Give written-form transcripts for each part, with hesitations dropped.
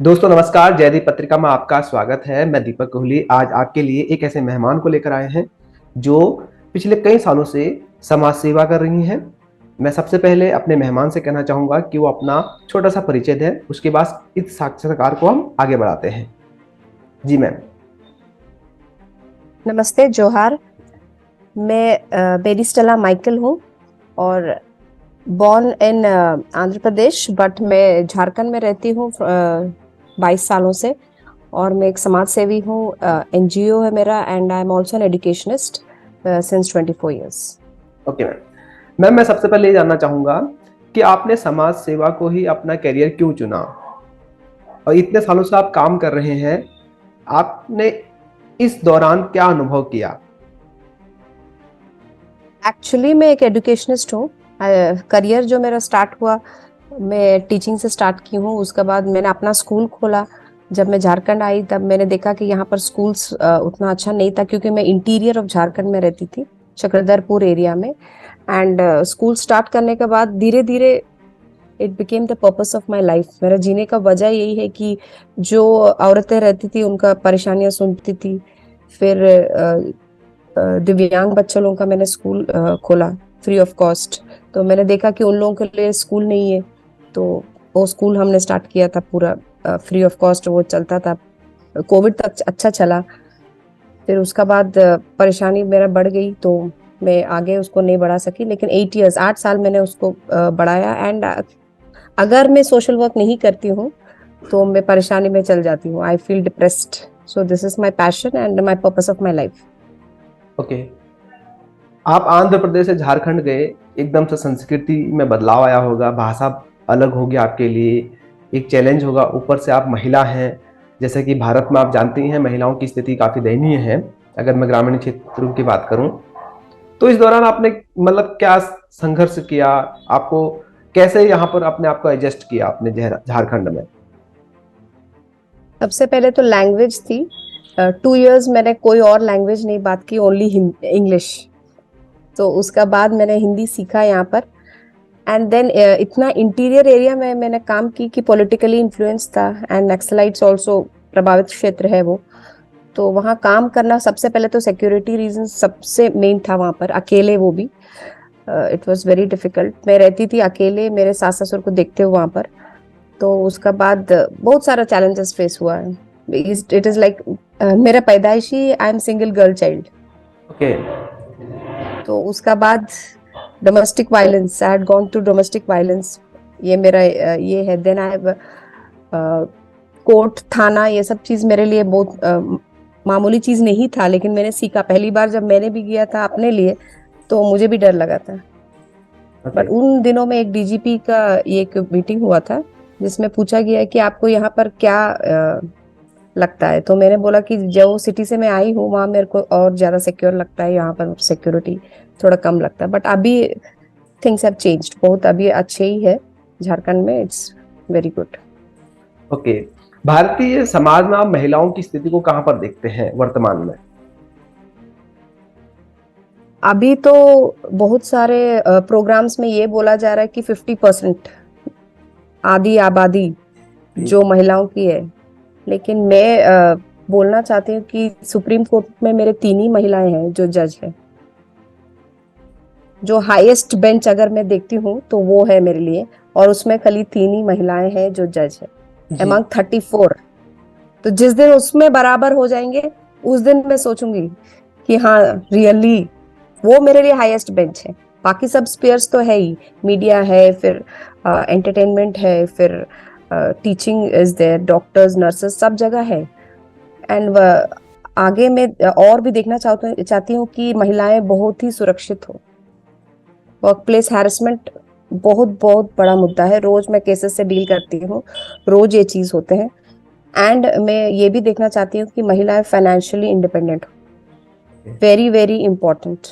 दोस्तों नमस्कार। जयदीप पत्रिका में आपका स्वागत है। मैं दीपक कोहली आज आपके लिए एक ऐसे मेहमान को लेकर आए हैं जो पिछले कई सालों से समाज सेवा कर रही हैं। मैं सबसे पहले अपने मेहमान से कहना चाहूंगा कि वो अपना छोटा सा परिचय दें, उसके बाद इस साक्षात्कार को हम आगे बढ़ाते हैं। जी मैम। नमस्ते, जोहार। मैं बेरिस्टला माइकल हूँ और born in Andhra Pradesh, but मैं झारखंड में रहती हूँ 22 सालों से। और मैं एक समाज सेवी हूँ। एनजीओ है मेरा and I am also an educationist since 24 years। Okay ma'am. Ma'am मैं सबसे पहले ये जानना चाहूंगा कि आपने समाज सेवा को ही अपना करियर क्यों चुना, और इतने सालों से आप काम कर रहे हैं, आपने इस दौरान क्या अनुभव किया? एक्चुअली मैं एक एजुकेशनिस्ट हूँ। करियर जो मेरा स्टार्ट हुआ, मैं टीचिंग से स्टार्ट की हूँ। उसके बाद मैंने अपना स्कूल खोला। जब मैं झारखंड आई तब मैंने देखा कि यहाँ पर स्कूल्स उतना अच्छा नहीं था, क्योंकि मैं इंटीरियर ऑफ झारखंड में रहती थी, चक्रधरपुर एरिया में। एंड स्कूल स्टार्ट करने के बाद धीरे धीरे it became the purpose of my life. मेरा जीने का वजह यही है कि जो औरतें रहती थी उनका परेशानियां सुनती थी। फिर दिव्यांग बच्चों लोगों का मैंने स्कूल खोला फ्री ऑफ कॉस्ट। तो मैंने देखा कि उन लोगों के लिए स्कूल नहीं है, तो वो स्कूल हमने स्टार्ट किया था पूरा फ्री ऑफ कॉस्ट। वो चलता था, कोविड तक अच्छा चला। फिर उसका बाद परेशानी मेरा बढ़ गई, तो मैं आगे उसको नहीं बढ़ा सकी। लेकिन 8 years 8 साल मैंने उसको बढ़ाया। एंड अगर मैं सोशल वर्क नहीं करती हूँ तो मैं परेशानी में चल जाती हूँ। I feel depressed. So this is my passion and my purpose of my life. Okay. आप आंध्र प्रदेश से झारखंड गए, एकदम से संस्कृति में बदलाव आया होगा, भाषा अलग होगी आपके लिए, एक चैलेंज होगा। ऊपर से आप महिला हैं, जैसे कि भारत में आप जानती हैं महिलाओं की स्थिति काफ़ी दयनीय है, अगर मैं ग्रामीण क्षेत्रों की बात करूं। तो इस दौरान आपने मतलब क्या संघर्ष किया? आपको कैसे यहाँ पर अपने आप को एडजस्ट किया अपने झारखंड में? सबसे पहले तो लैंग्वेज थी। 2 years मैंने कोई और लैंग्वेज नहीं बात की, ओनली इंग्लिश। तो उसका बाद मैंने हिंदी सीखा यहाँ पर। एंड देन इतना इंटीरियर एरिया में मैंने काम की कि पॉलिटिकली इन्फ्लुएंस था एंड नक्सलाइट्स ऑल्सो प्रभावित क्षेत्र है वो। तो वहाँ काम करना, सबसे पहले तो सिक्योरिटी रीजन सबसे मेन था वहाँ पर, अकेले, वो भी इट वाज वेरी डिफिकल्ट। मैं रहती थी अकेले, मेरे सास ससुर को देखते हुए वहाँ पर। तो उसका बाद बहुत सारा चैलेंजेस फेस हुआ है। इट इज लाइक मेरा पैदाइशी, I am single girl child. Okay. तो उसका बाद domestic violence, I had gone to domestic violence. ये मेरा ये है। देन आई कोर्ट, थाना, ये सब चीज मेरे लिए बहुत मामूली चीज नहीं था, लेकिन मैंने सीखा। पहली बार जब मैंने भी किया था अपने लिए तो मुझे भी डर लगा था। ओके। बट उन दिनों में एक डीजीपी का ये एक मीटिंग हुआ था जिसमें पूछा गया कि आपको यहाँ पर क्या लगता है। तो मैंने बोला कि जो सिटी से मैं आई हूँ वहां मेरे को और ज्यादा सिक्योर लगता है, यहाँ पर सिक्योरिटी थोड़ा कम लगता है। बट अभी थिंग्स हैव चेंज्ड बहुत, अभी अच्छे ही है झारखंड में। It's very good. Okay. Bharatiya Samaj में आप महिलाओं की स्थिति को कहाँ पर देखते हैं वर्तमान में? अभी तो बहुत सारे प्रोग्राम्स में ये बोला जा रहा है कि 50% आधी आबादी जो महिलाओं की है। लेकिन मैं बोलना चाहती हूँ कि सुप्रीम कोर्ट में मेरे 3 ही महिलाएं हैं जो जज है। जो हाईएस्ट बेंच अगर मैं देखती हूँ तो वो है मेरे लिए, और उसमें खाली 3 ही महिलाएं हैं जो जज है जी। among 34। तो जिस दिन उसमें बराबर हो जाएंगे उस दिन मैं सोचूंगी कि हाँ, रियली वो मेरे लिए हाईएस्ट बेंच है। बाकी सब स्पेयर्स तो है ही, मीडिया है, फिर एंटरटेनमेंट है, फिर teaching is there, doctors, nurses, सब जगह है। एंड आगे मैं और भी देखना चाहती हूँ कि महिलाएं बहुत ही सुरक्षित हो। वर्क प्लेस हैरेसमेंट बहुत बहुत बड़ा मुद्दा है, रोज मैं केसेस से डील करती हूँ, रोज ये चीज होते हैं। एंड मैं ये भी देखना चाहती हूँ कि महिलाएं फाइनेंशियली इंडिपेंडेंट हो। वेरी वेरी इंपॉर्टेंट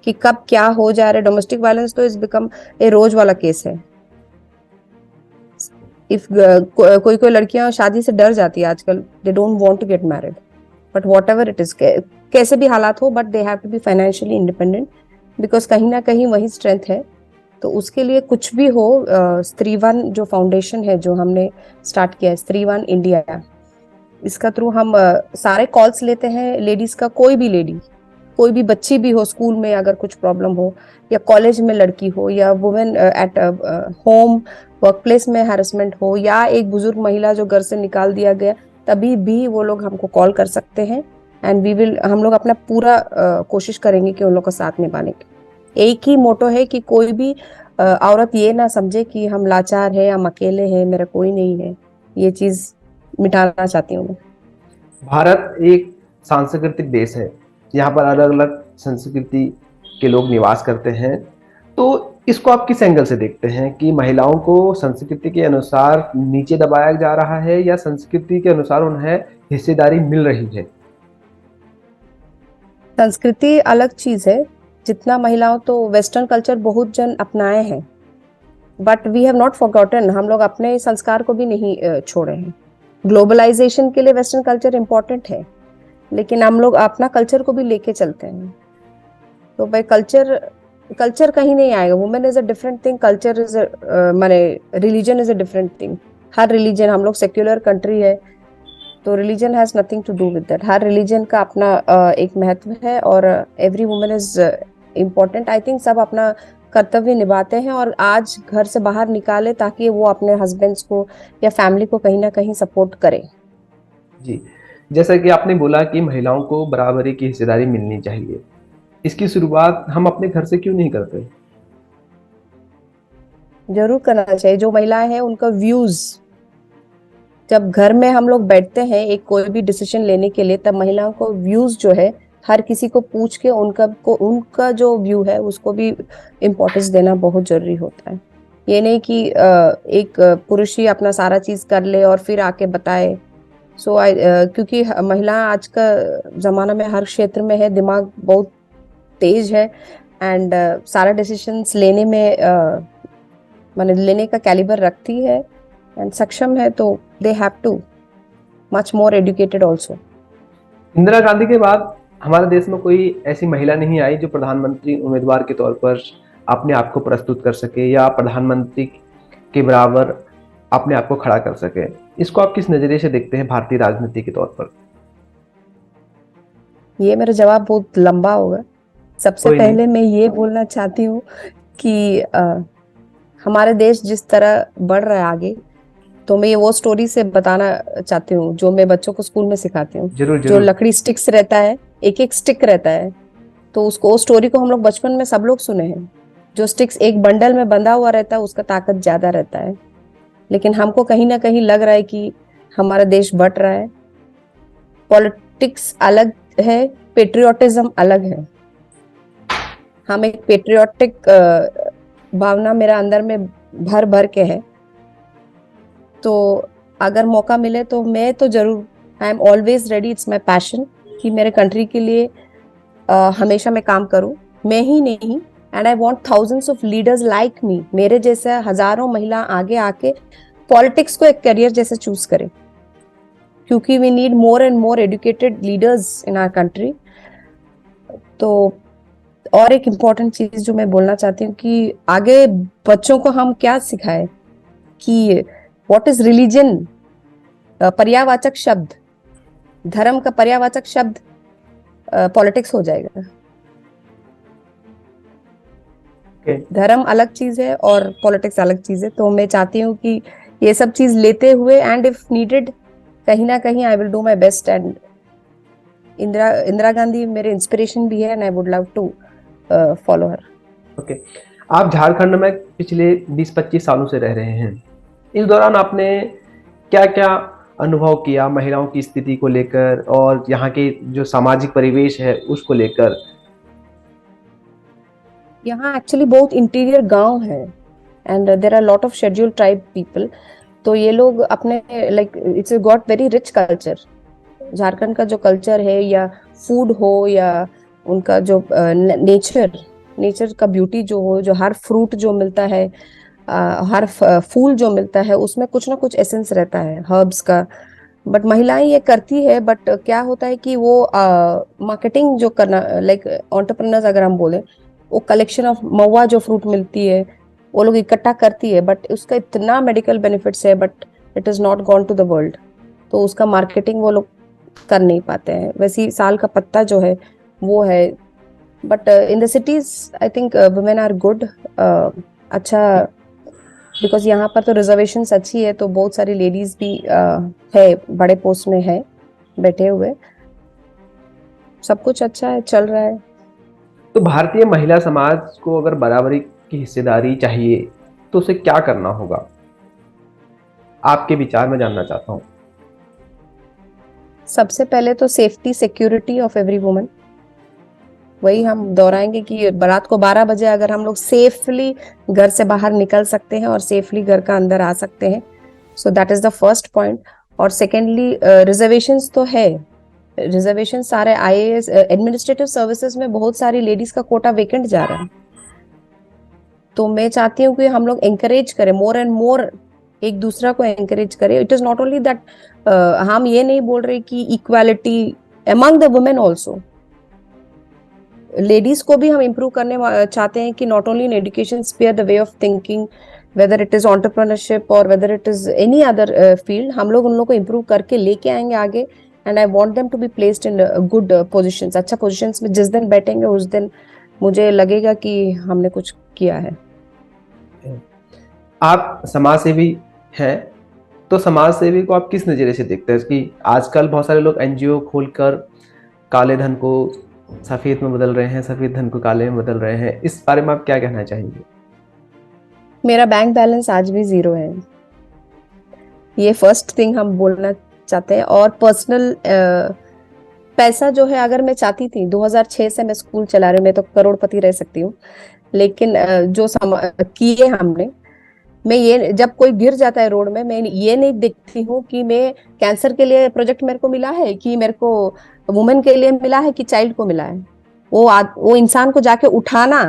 कि कब क्या हो जा रहा है। डोमेस्टिक वायलेंस तो इज बिकम ए रोज वाला केस है। इफ कोई कोई लड़कियां शादी से डर जाती है आजकल, they don't want to get married. But whatever it is, कैसे भी हालात हो, but they have to be financially independent, because कहीं ना कहीं वही स्ट्रेंथ है तो उसके लिए कुछ भी हो, स्त्रीवन जो फाउंडेशन है जो हमने स्टार्ट किया है, स्त्रीवन इंडिया, इसका थ्रू हम सारे कॉल्स लेते हैं। लेडीज का, कोई भी लेडी, कोई भी बच्ची भी हो, स्कूल में अगर कुछ प्रॉब्लम हो, या कॉलेज में लड़की हो, या women at home work place में हैरेसमेंट हो, या एक बुजुर्ग महिला जो घर से निकाल दिया गया, तभी भी वो लोग हमको कॉल कर सकते हैं। एंड वी विल, हम लोग अपना पूरा कोशिश करेंगे कि उन लोग का साथ निभाने की। एक ही मोटो है कि कोई भी औरत ये ना समझे कि हम लाचार है, हम अकेले हैं, मेरा कोई नहीं है। ये चीज मिटाना चाहती हूँ मैं। भारत एक सांस्कृतिक देश है, यहाँ पर अलग अलग संस्कृति के लोग निवास करते हैं। तो इसको आप किस एंगल से देखते हैं कि महिलाओं को संस्कृति के अनुसार नीचे दबाया जा रहा है या संस्कृति के अनुसार उन्हें हिस्सेदारी मिल रही है? संस्कृति अलग चीज है। जितना महिलाओं, तो वेस्टर्न कल्चर बहुत जन अपनाए हैं, but we have not forgotten, हम लोग अपने संस्कार को भी नहीं छोड़े हैं। ग्लोबलाइजेशन के लिए वेस्टर्न कल्चर इंपॉर्टेंट है, लेकिन हम लोग अपना कल्चर को भी लेके चलते हैं। तो भाई कल्चर, कल्चर कहीं नहीं आएगा। Women is a different thing, culture is माने religion is a different thing. हर रिलीजन, हम लोग सेक्युलर कंट्री है, तो religion has nothing to do with that. हर रिलीजन का अपना एक महत्व है, और every woman is important. I think सब अपना कर्तव्य निभाते हैं, और आज घर से बाहर निकाले ताकि वो अपने हस्बैंड्स को या फैमिली को कहीं ना कहीं सपोर्ट करें। जी, जैसा कि आपने बोला कि महिलाओं को बराबरी की हिस्सेदारी मिलनी चाहिए, इसकी शुरुआत हम अपने घर से क्यों नहीं करते? जरूर करना चाहिए। जो महिलाएं हैं उनका व्यूज, जब घर में हम लोग बैठते हैं एक कोई भी डिसीजन लेने के लिए, तब महिलाओं को व्यूज जो है हर किसी को पूछ के उनका जो व्यू है उसको भी इम्पोर्टेंस देना बहुत जरूरी होता है। ये नहीं कि एक पुरुष ही अपना सारा चीज कर ले और फिर आके बताए। क्योंकि महिला आज का जमाना में हर क्षेत्र में है, दिमाग बहुत तेज है, एंड सारा डिसीजंस लेने में माने लेने का कैलिबर रखती है एंड सक्षम है, तो दे have too much more educated also. Indira Gandhi के बाद हमारे देश में कोई ऐसी महिला नहीं आई जो प्रधानमंत्री उम्मीदवार के तौर पर अपने आप को प्रस्तुत कर सके या प्रधानमंत्री के बराबर अपने आप को खड़ा कर सके। इसको आप किस नजरिए से देखते हैं भारतीय राजनीति के तौर पर? ये मेरा जवाब बहुत लंबा होगा। सबसे कोई नहीं। पहले मैं ये बोलना चाहती हूँ कि हमारे देश जिस तरह बढ़ रहा है आगे, तो मैं ये वो स्टोरी से बताना चाहती हूँ जो मैं बच्चों को स्कूल में सिखाती हूँ। जरूर जो जरूर। लकड़ी स्टिक्स रहता है, एक एक स्टिक रहता है, तो उसको, वो स्टोरी को हम लोग बचपन में सब लोग सुने हैं। जो स्टिक्स एक बंडल में बंधा हुआ रहता है उसका ताकत ज्यादा रहता है, लेकिन हमको कहीं ना कहीं लग रहा है कि हमारा देश बढ़ रहा है। पॉलिटिक्स अलग है, पेट्रियोटिज्म अलग है। हम एक पेट्रियोटिक भावना मेरा अंदर में भर भर के है, तो अगर मौका मिले तो मैं तो जरूर, I am always ready, it's my passion कि मेरे कंट्री के लिए हमेशा मैं काम करूं। मैं ही नहीं, and I want thousands of leaders like me, मेरे जैसे हजारों महिला आगे आके पॉलिटिक्स को एक करियर जैसे चूज करें, क्योंकि we need more and more educated leaders in our country. तो और एक इम्पॉर्टेंट चीज जो मैं बोलना चाहती हूँ कि आगे बच्चों को हम क्या सिखाएं कि व्हाट इज रिलीजन। पर्यावाचक शब्द, धर्म का पर्यावाचक शब्द पॉलिटिक्स हो जाएगा। धर्म अलग चीज है और पॉलिटिक्स अलग चीज है। तो मैं चाहती हूँ कि ये सब चीज लेते हुए, एंड इफ नीडेड, कहीं ना कहीं I will do my best. And Indira Gandhi मेरे इंस्पिरेशन भी है, and I would love to follow her. Okay, आप झारखंड में पिछले 20-25 सालों से रह रहे हैं। इस दौरान आपने क्या क्या अनुभव किया महिलाओं की स्थिति को लेकर और यहाँ के जो सामाजिक परिवेश है उसको लेकर? यहाँ एक्चुअली बहुत इंटीरियर गांव है, and there are lot of scheduled tribe people. तो ये लोग अपने, like, it's got very rich culture. Jharkhand का जो कल्चर है, या फूड हो, या उनका जो नेचर का ब्यूटी जो हो, जो हर फ्रूट जो मिलता है, हर फूल जो मिलता है, उसमें कुछ ना कुछ एसेंस रहता है हर्ब्स का। बट महिलाएं ये करती है, बट क्या होता है कि वो मार्केटिंग जो करना, लाइक एंटरप्रेन्योर्स अगर हम बोले, वो कलेक्शन ऑफ महुआ जो फ्रूट मिलती है, वो लोग इकट्ठा करती है, बट उसका इतना मेडिकल बेनिफिट्स है, but it is not gone to the world, तो उसका मार्केटिंग वो लोग कर नहीं पाते हैं। वैसे ही साल का पत्ता जो है वो है, but in the cities I think women are good, अच्छा, बिकॉज यहाँ पर तो रिजर्वेशन अच्छी है, तो बहुत सारी लेडीज भी है, बड़े पोस्ट में है बैठे हुए, सब कुछ अच्छा है, चल रहा है। तो भारतीय महिला समाज को अगर बराबरी की हिस्सेदारी चाहिए तो उसे क्या करना होगा, आपके विचार में जानना चाहता हूँ। सबसे पहले तो safety security of every woman, वही हम दोहराएंगे कि रात को 12 बजे अगर हम लोग सेफली घर से बाहर निकल सकते हैं और सेफली घर का अंदर आ सकते हैं, so that is the first point. और सेकेंडली रिजर्वेशंस तो है, रिजर्वेशन सारे आईएएस एडमिनिस्ट्रेटिव सर्विसेज में बहुत सारी लेडीज का कोटा वेकेंट जा रहा है, तो मैं चाहती हूँ कि हम लोग एंकरेज करें मोर एंड मोर, एक दूसरा को एंकरेज करें। It is not only that, हम ये नहीं बोल रहे कि equality among the women also, ladies को भी हम इम्प्रूव करने चाहते हैं कि not only in education spare the way of thinking, whether it is entrepreneurship और whether it is any other field, हम लोग उन लोग को इम्प्रूव करके लेके आएंगे आगे। And I want them to be placed in good positions, अच्छा पोजीशंस में जिस दिन बैठेंगे उस दिन मुझे लगेगा कि हमने कुछ किया है। आप समाज सेवी हैं, तो समाज सेवी को आप किस नज़रिए से देखते हैं कि आजकल बहुत सारे लोग एनजीओ खोलकर काले धन को सफेद में बदल रहे हैं, सफेद धन को काले में बदल रहे हैं, इस बारे में आप क्या कहना चाहेंगे? मेरा बैंक बैलेंस आज भी 0 है, ये फर्स्ट थिंग हम बोलना चाहते हैं। और पर्सनल पैसा जो है, अगर मैं चाहती थी 2006 से मैं स्कूल चला रही हूँ, मैं तो करोड़पति रह सकती हूँ, लेकिन जो किए हमने, मैं ये जब कोई गिर जाता है रोड में, मैं ये नहीं देखती हूँ कि मैं कैंसर के लिए प्रोजेक्ट मेरे को मिला है, कि मेरे को वुमेन के लिए मिला है, कि चाइल्ड को मिला है। वो इंसान को जाके उठाना,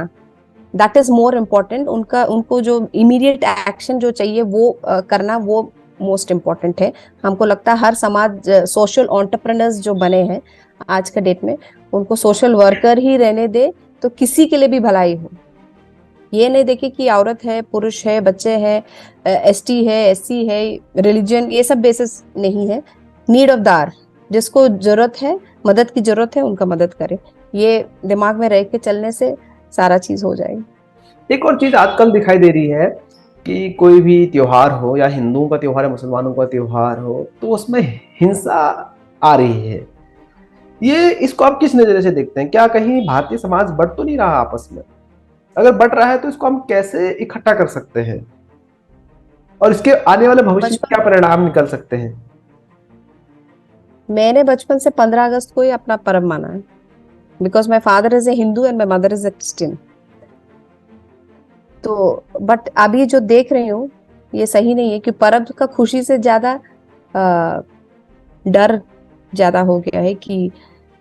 दैट इज मोर इम्पोर्टेंट। उनको जो इमीडिएट एक्शन जो चाहिए वो करना, वो मोस्ट इम्पोर्टेंट है। हमको लगता है हर समाज सोशल एंटरप्रेन्योर्स जो बने हैं आज के डेट में, उनको सोशल वर्कर ही रहने दे, तो किसी के लिए भी भलाई हो। ये नहीं देखे कि औरत है, पुरुष है, बच्चे हैं, एसटी है, एससी है, रिलीजन, ये सब बेसिस नहीं है। नीड ऑफ द आवर, जिसको जरूरत है, मदद की जरूरत है, उनका मदद करे, ये दिमाग में रह के चलने से सारा चीज हो जाएगी। एक और चीज आजकल दिखाई दे रही है कि कोई भी त्योहार हो, या हिंदुओं का त्योहार है, मुसलमानों का त्योहार हो, तो उसमें हिंसा आ रही है। ये इसको आप किस नजरिए से देखते हैं? क्या कहीं भारतीय समाज बढ़ तो नहीं रहा आपस में? अगर बढ़ रहा है तो इसको हम कैसे इकट्ठा कर सकते हैं, और इसके आने वाले भविष्य में क्या परिणाम निकल सकते हैं? मैंने बचपन से 15 अगस्त को ही अपना पर्व माना है, because my father is a Hindu and my mother is a Christian. तो बट अभी जो देख रही हूँ ये सही नहीं है कि पर्व का खुशी से ज्यादा डर ज्यादा हो गया है कि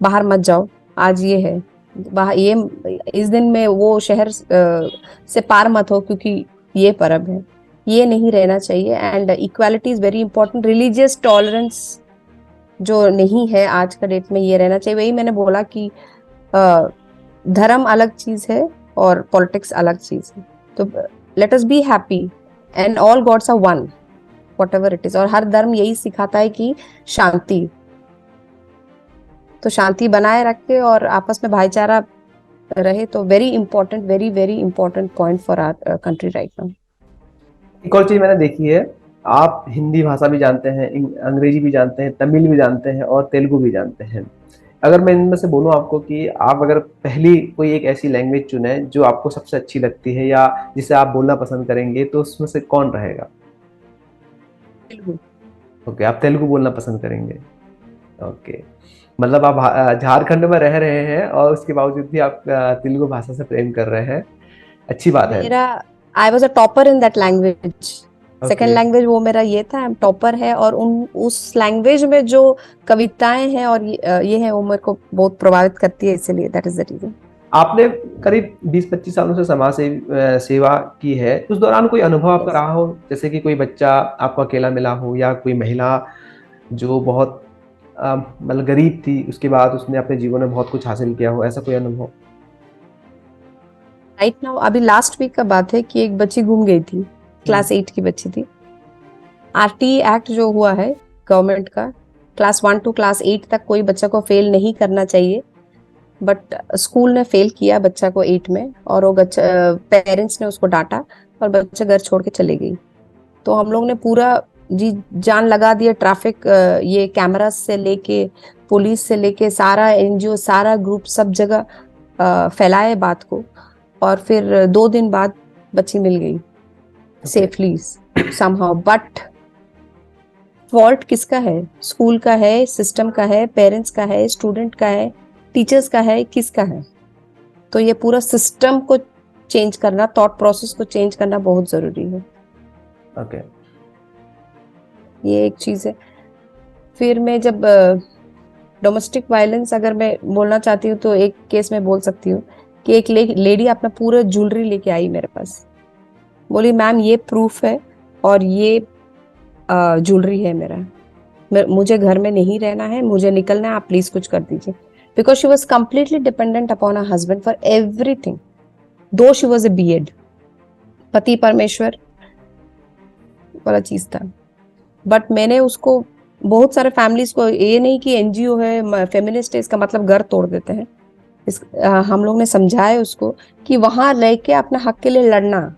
बाहर मत जाओ, आज ये है बाहर, ये इस दिन में वो शहर से पार मत हो क्योंकि ये पर्व है। ये नहीं रहना चाहिए। And equality is very important. Religious tolerance जो नहीं है आज का डेट में, ये रहना चाहिए। वही मैंने बोला कि धर्म अलग चीज है और पॉलिटिक्स अलग चीज है। तो let us be happy and all gods are one, whatever it is. और हर धर्म यही सिखाता है कि शांति, तो शांति बनाए रख के और आपस में भाईचारा रहे, तो very important, very very important point for our country right now. एक और चीज मैंने देखी है, आप हिंदी भाषा भी जानते हैं, अंग्रेजी भी जानते हैं, तमिल भी जानते हैं और तेलुगु भी जानते हैं। अगर मैं इनमें से बोलूं आपको कि आप अगर पहली कोई एक ऐसी लैंग्वेज चुने जो आपको सबसे अच्छी लगती है या जिसे आप बोलना पसंद करेंगे, तो उसमें से कौन रहेगा? तेलुगु। ओके, आप तेलुगु बोलना पसंद करेंगे। ओके, मतलब आप झारखंड में रह रहे हैं और उसके बावजूद भी आप तेलुगु भाषा से प्रेम कर रहे हैं, अच्छी बात है। मेरा I was a topper in that language, second okay, language वो मेरा ये था, टॉपर है। और उस लैंग्वेज में जो कविताएं हैं और ये है, वो मेरे को बहुत प्रभावित करती है, इसलिए दैट इज द रीजन। आपने करीब 20-25 सालों से समाज सेवा की है, उस दौरान कोई अनुभव आपका रहा हो, जैसे कि कोई बच्चा आपको अकेला मिला हो, या कोई महिला जो बहुत मतलब गरीब थी, उसके बाद उसने अपने जीवन में बहुत कुछ हासिल किया हो, ऐसा कोई अनुभव? राइट नाउ अभी लास्ट वीक का बात है कि एक बच्ची घूम गई थी, क्लास 8 की बच्ची थी। आरटी एक्ट जो हुआ है गवर्नमेंट का, क्लास 1 टू क्लास 8 तक कोई बच्चा को फेल नहीं करना चाहिए, बट स्कूल ने फेल किया बच्चा को 8 में, और वो बच्चा पेरेंट्स ने उसको डांटा और बच्चा घर छोड़ के चले गई। तो हम लोग ने पूरा जी जान लगा दिया, ट्रैफिक ये कैमरा से लेके पुलिस से लेके सारा एनजीओ सारा ग्रुप सब जगह फैलाए बात को, और फिर 2 दिन बाद बच्ची मिल गई सेफली समहाउ। बट फॉल्ट किसका है? स्कूल का है, सिस्टम का है, पेरेंट्स का है, स्टूडेंट का है, टीचर्स का है, किसका है? तो ये पूरा सिस्टम को चेंज करना, थॉट प्रोसेस को चेंज करना बहुत जरूरी है। ओके। ये एक चीज है। फिर मैं जब डोमेस्टिक वायलेंस अगर मैं बोलना चाहती हूँ तो एक केस में बोल सकती हूँ कि एक लेडी अपना पूरा ज्वेलरी लेके आई मेरे पास, बोली मैम ये प्रूफ है और ये ज्वेलरी है मेरा, मुझे घर में नहीं रहना है, मुझे निकलना है, आप प्लीज कुछ कर दीजिए। Because she was completely dependent upon her husband for everything, दो शी वॉज ए बीएड, पति परमेश्वर वाला चीज था। बट मैंने उसको, बहुत सारे फैमिलीज को, ये नहीं कि एनजीओ है फेमिनिस्ट है इसका मतलब घर तोड़ देते हैं, हम लोग ने समझाया उसको कि वहां रह के अपने हक के लिए लड़ना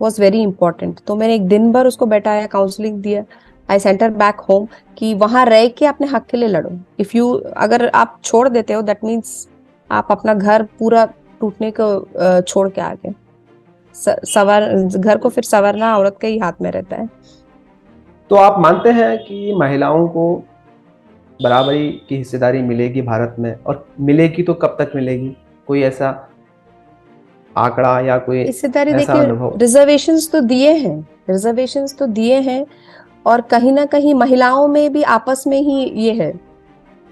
वॉज वेरी इंपॉर्टेंट। तो मैंने एक दिन भर उसको बैठाया, काउंसलिंग दिया, I sent her back home कि वहां रह के अपने हक के लिए लड़ो। इफ यू, अगर आप छोड़ देते हो दैट मीन्स आप अपना घर पूरा टूटने को छोड़ के आ गए। घर को फिर संवारना औरत के ही हाथ में रहता है। तो आप मानते हैं कि महिलाओं को बराबरी की हिस्सेदारी मिलेगी भारत में, और मिलेगी तो कब तक मिलेगी? कोई ऐसा आंकड़ा या कोई हिस्सेदारी ऐसा देखिए, अनुभव? रिजर्वेशंस तो दिए हैं, रिजर्वेशंस तो दिए हैं, और कहीं ना कहीं महिलाओं में भी आपस में ही ये है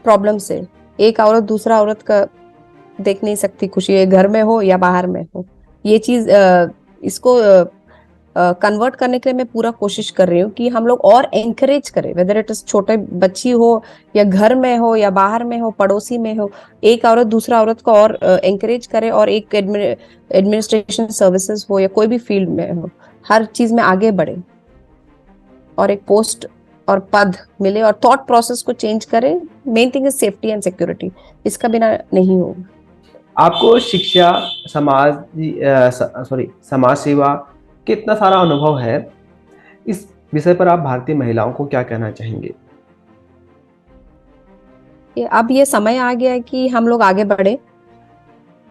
प्रॉब्लम से, एक औरत दूसरा औरत का देख नहीं सकती खुशी, ये घर में हो या बाहर में हो। ये चीज इसको कन्वर्ट करने के लिए मैं पूरा कोशिश कर रही हूँ कि हम लोग और एनकरेज करें, वेदर इट इज छोटे बच्ची हो या घर में हो या बाहर में हो, पड़ोसी में हो, एक औरत दूसरा औरत को और एनकरेज करे, और एक एडमिनिस्ट्रेशन सर्विसेज हो या कोई भी फील्ड में हो, हर चीज में आगे बढ़े और एक पोस्ट और पद मिले और थॉट प्रोसेस को चेंज करे। Main thing is safety and security, इसका बिना नहीं होगा। आपको शिक्षा, समाज सेवा के इतना सारा अनुभव है, इस विषय पर आप भारतीय महिलाओं को क्या कहना चाहेंगे? अब ये समय आ गया है कि हम लोग आगे बढ़े।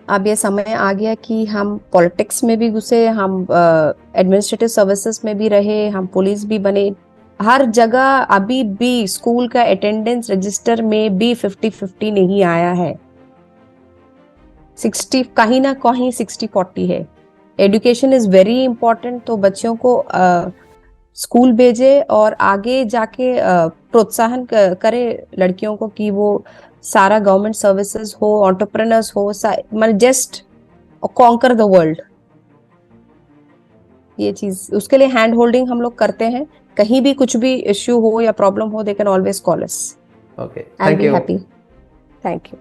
अब ये समय आ गया कि हम पॉलिटिक्स में भी घुसे, हम एडमिनिस्ट्रेटिव सर्विसेज में भी रहे, हम पुलिस भी बने। हर जगह अभी भी स्कूल का अटेंडेंस रजिस्टर में भी 50-50 नहीं आया है, 60 कहीं ना कहीं 60-40 है। एजुकेशन इज वेरी इंपॉर्टेंट, तो बच्चों को स्कूल भेजे और आगे जाके प्रोत्साहन करे लड़कियों को कि वो सारा गवर्नमेंट सर्विसेज हो, एंटरप्रेन्योर्स हो, मतलब जस्ट कॉन्कर द वर्ल्ड। ये चीज, उसके लिए हैंड होल्डिंग हम लोग करते हैं। कहीं भी कुछ भी इश्यू हो या प्रॉब्लम हो, they can always call us. Okay, I will thank be you. Happy. Thank you.